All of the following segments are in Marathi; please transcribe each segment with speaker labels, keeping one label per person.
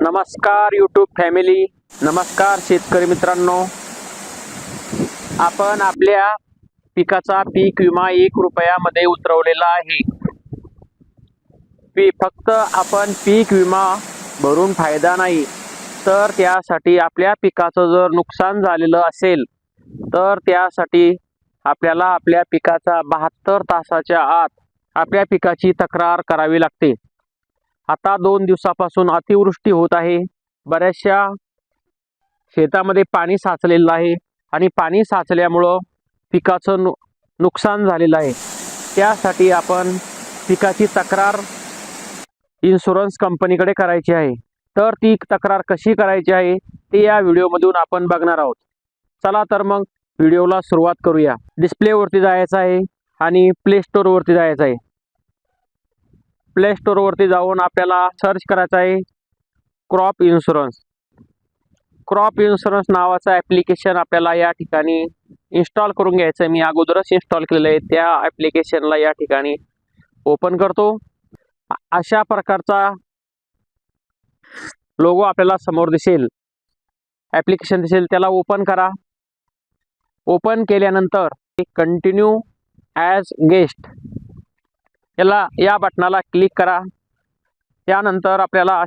Speaker 1: नमस्कार यूट्यूब फॅमिली, नमस्कार शेतकरी मित्रांनो. आपण आपल्या पिकाचा पीक विमा 1 रुपयामध्ये उतरवलेला आहे. फक्त आपण पीक विमा भरून फायदा नाही, तर त्यासाठी आपल्या पिकाचं जर नुकसान झालेलं असेल तर त्यासाठी आपल्याला आपल्या पिकाचा 72 तासाच्या आत आपल्या पिकाची तक्रार करावी लागते. आता 2 दिवसापासून अतिवृष्टी होत आहे. बऱ्याचशा शेतामध्ये पाणी साचलेलं आहे आणि पाणी साचल्यामुळं पिकाचं नुकसान झालेलं आहे. त्यासाठी आपण पिकाची तक्रार इन्शुरन्स कंपनीकडे करायची आहे. तर ती तक्रार कशी करायची आहे ते या व्हिडिओमधून आपण बघणार आहोत. चला तर मग व्हिडिओला सुरुवात करूया. डिस्प्लेवरती जायचं आहे आणि प्ले स्टोअरवरती जायचं आहे. प्ले स्टोअरवरती जाऊन आपल्याला सर्च करायचं आहे क्रॉप इन्शुरन्स. क्रॉप इन्शुरन्स नावाचं ॲप्लिकेशन आपल्याला या ठिकाणी इन्स्टॉल करून घ्यायचं आहे. मी अगोदरच इन्स्टॉल केलेलं आहे. त्या ॲप्लिकेशनला या ठिकाणी ओपन करतो. अशा प्रकारचा लोगो आपल्याला समोर दिसेल, ॲप्लिकेशन दिसेल, त्याला ओपन करा. ओपन केल्यानंतर कंटिन्यू ॲज गेस्ट या बटनाला क्लिक करा. त्यानंतर आपल्याला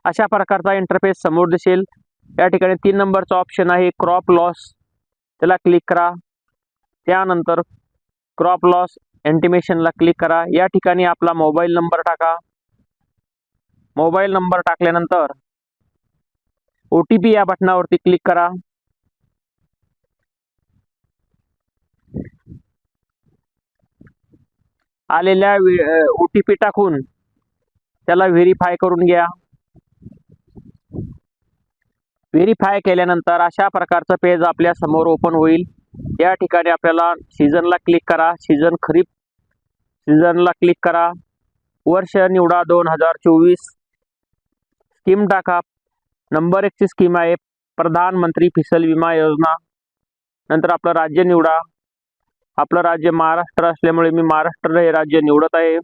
Speaker 1: अशा प्रकारचा इंटरफेस समोर दिसेल. या ठिकाणी 3 नंबरचा ऑप्शन आहे क्रॉप लॉस, त्याला क्लिक करा. त्यानंतर क्रॉप लॉस इंटिमेशनला क्लिक करा. या ठिकाणी आपला मोबाईल नंबर टाका. मोबाईल नंबर टाकल्यानंतर OTP या बटनावरती क्लिक करा. आलेल्या OTP टाकून त्याला व्हेरीफाय करून घ्या. व्हेरीफाय केल्यानंतर अशा प्रकारचं पेज आपल्या समोर ओपन होईल. या ठिकाणी आपल्याला सीझनला क्लिक करा. खरीप सीझनला क्लिक करा. वर्ष निवडा 2024. स्कीम टाका. नंबर 1 ची स्कीम आहे प्रधानमंत्री फसल विमा योजना. नंतर आपलं राज्य निवडा. आपलं राज्य महाराष्ट्र असल्यामुळे मी महाराष्ट्र हे राज्य निवडत आहे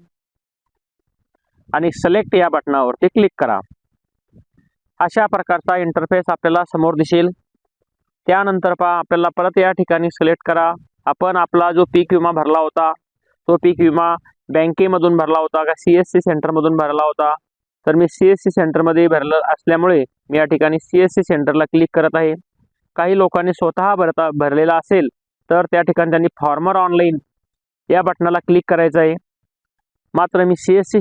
Speaker 1: आणि सिलेक्ट या बटनावरती क्लिक करा. अशा प्रकारचा इंटरफेस आपल्याला समोर दिसेल. त्यानंतर आपल्याला परत या ठिकाणी सिलेक्ट करा. आपण आपला जो पीक विमा भरला होता तो पीक विमा बँकेमधून भरला होता का CSC सेंटरमधून भरला होता. तर मी CSC सेंटरमध्ये भरलं असल्यामुळे मी या ठिकाणी CSC सेंटरला क्लिक करत आहे. काही लोकांनी स्वतः भरलेला असेल तर त्या ठिकाणी त्यांनी फॉर्मर ऑनलाईन या बटनाला क्लिक करायचं आहे. मात्र मी CSC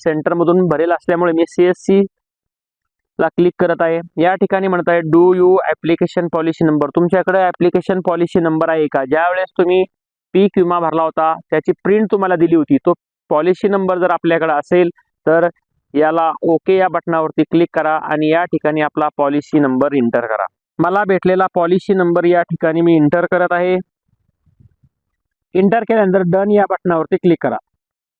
Speaker 1: सेंटरमधून भरेल असल्यामुळे मी CSC ला क्लिक करत आहे. या ठिकाणी म्हणत आहे do you application policy number. तुमच्याकडे ॲप्लिकेशन पॉलिसी नंबर आहे का? ज्या वेळेस तुम्ही पीक विमा भरला होता त्याची प्रिंट तुम्हाला दिली होती, तो पॉलिसी नंबर जर आपल्याकडे असेल तर याला ओके या बटनावरती क्लिक करा आणि या ठिकाणी आपला पॉलिसी नंबर एंटर करा. मला भेटलेला पॉलिसी नंबर या ठिकाणी मी एंटर करत आहे. एंटर केल्यानंतर डन या बटनावरती क्लिक करा.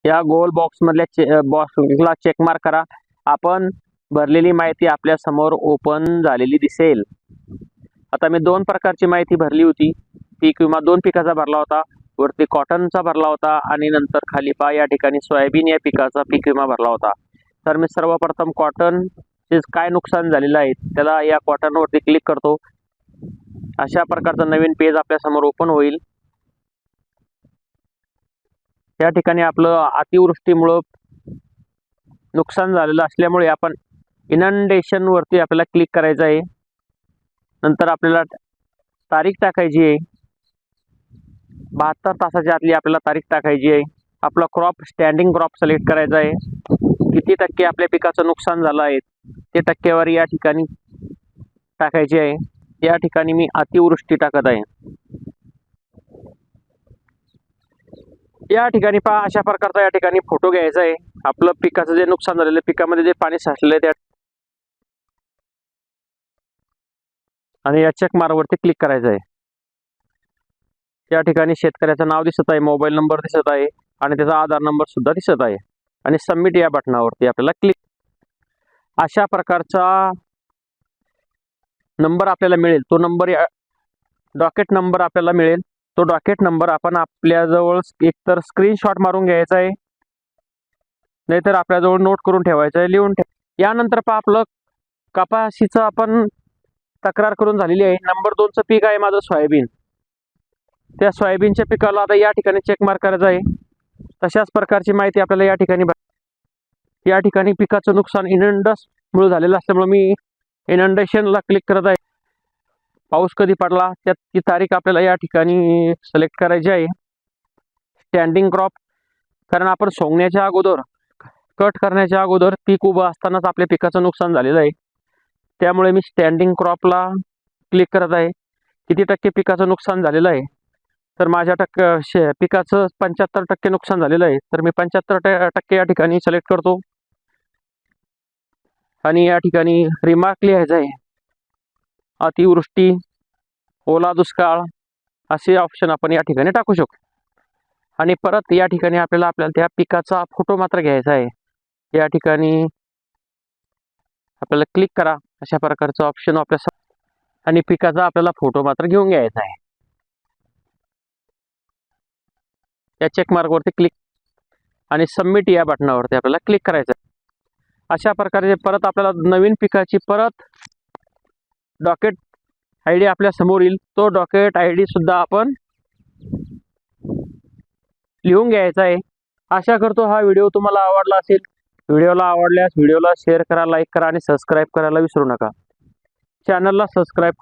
Speaker 1: या गोल बॉक्समधल्या बॉक्सला चेक मार्क करा. आपण भरलेली माहिती आपल्या समोर ओपन झालेली दिसेल. आता मी 2 प्रकारची माहिती भरली होती. पीक विमा 2 पिकाचा भरला होता. वरती कॉटनचा भरला होता आणि नंतर खाली या ठिकाणी सोयाबीन या पिकाचा पीक विमा भरला होता. तर मी सर्वप्रथम कॉटनचे काय नुकसान झालेलं आहे त्याला या कॉटनवरती क्लिक करतो. अशा प्रकारचं नवीन पेज आपल्या समोर ओपन होईल. या ठिकाणी आपलं अतिवृष्टीमुळं नुकसान झालेलं असल्यामुळे आपण इनंडेशन वरती आपल्याला क्लिक करायचं आहे. नंतर आपल्याला तारीख टाकायची आहे. 72 तासाच्या आतली आपल्याला तारीख टाकायची आहे. आपला क्रॉप स्टँडिंग क्रॉप सिलेक्ट करायचा आहे. किती टक्के आपल्या पिकाचं नुकसान झालं आहे ते टक्केवारी या ठिकाणी टाकायची आहे. या ठिकाणी मी अतिवृष्टी टाकत आहे. या ठिकाणी अशा प्रकारचा या ठिकाणी फोटो घ्यायचा आहे. आपलं पिकाचं जे नुकसान झालेलं पिकामध्ये जे पाणी साचलेलं आहे त्या आणि या चेक मार्कवरती क्लिक करायचं आहे. या ठिकाणी शेतकऱ्याचं नाव दिसत आहे, मोबाईल नंबर दिसत आहे आणि त्याचा आधार नंबर सुद्धा दिसत आहे आणि सबमिट या बटनावरती आपल्याला क्लिक. अशा प्रकारचा नंबर आपल्याला मिळेल. तो नंबर डॉकेट नंबर आपल्याला मिळेल. तो डॉकेट नंबर आपण आपल्याजवळ एकतर स्क्रीनशॉट मारून घ्यायचा आहे, नाहीतर आपल्याजवळ नोट करून ठेवायचा आहे, लिहून यानंतर पहा आपलं कपाशीचं आपण तक्रार करून झालेली आहे. नंबर 2चं पीक आहे माझं सोयाबीन. त्या सोयाबीनच्या पिकाला आता या ठिकाणी चेक मार्क करायचं आहे. तशाच प्रकारची माहिती आपल्याला या ठिकाणी या ठिकाणी पिकाचं नुकसान इनंडसमुळे झालेलं असल्यामुळे मी इनंडेशनला क्लिक करत आहे. पाऊस कधी पडला त्याची तारीख आपल्याला या ठिकाणी सिलेक्ट करायची आहे. स्टँडिंग क्रॉप, कारण आपण सोंगण्याच्या अगोदर कट करण्याच्या अगोदर पीक उभं असतानाच आपल्या पिकाचं नुकसान झालेलं आहे. त्यामुळे मी स्टँडिंग क्रॉपला क्लिक करत आहे. किती टक्के पिकाचं नुकसान झालेलं आहे, तर माझ्या पिकाचं 75% नुकसान झालेलं आहे. तर मी 75% या ठिकाणी सिलेक्ट करतो आणि या ठिकाणी रिमार्क लिहायचं आहे. अतिवृष्टी, ओला दुष्काळ असे ऑप्शन आपण या ठिकाणी टाकू शकतो. आणि परत या ठिकाणी आपल्याला त्या पिकाचा फोटो मात्र घ्यायचा आहे. या ठिकाणी आपल्याला क्लिक करा, अशा प्रकारचं ऑप्शन आपल्या आणि पिकाचा आपल्याला फोटो मात्र घेऊन घ्यायचा आहे. या चेक मार्कवरती क्लिक आणि सबमिट या बटनावरती आपल्याला क्लिक करायचं आहे. अशा प्रकारे परत आपल्याला नवीन पिकाची परत डॉकेट ID आपल्या समोर येईल. तो डॉकेट ID सुद्धा आपण लिहून घ्यायचा आहे. आशा करतो हा व्हिडिओ तुम्हाला आवडला असेल. व्हिडिओला आवडल्यास व्हिडिओला शेअर करा, लाईक करा आणि सबस्क्राईब करायला विसरू नका. चॅनलला सबस्क्राईब करा.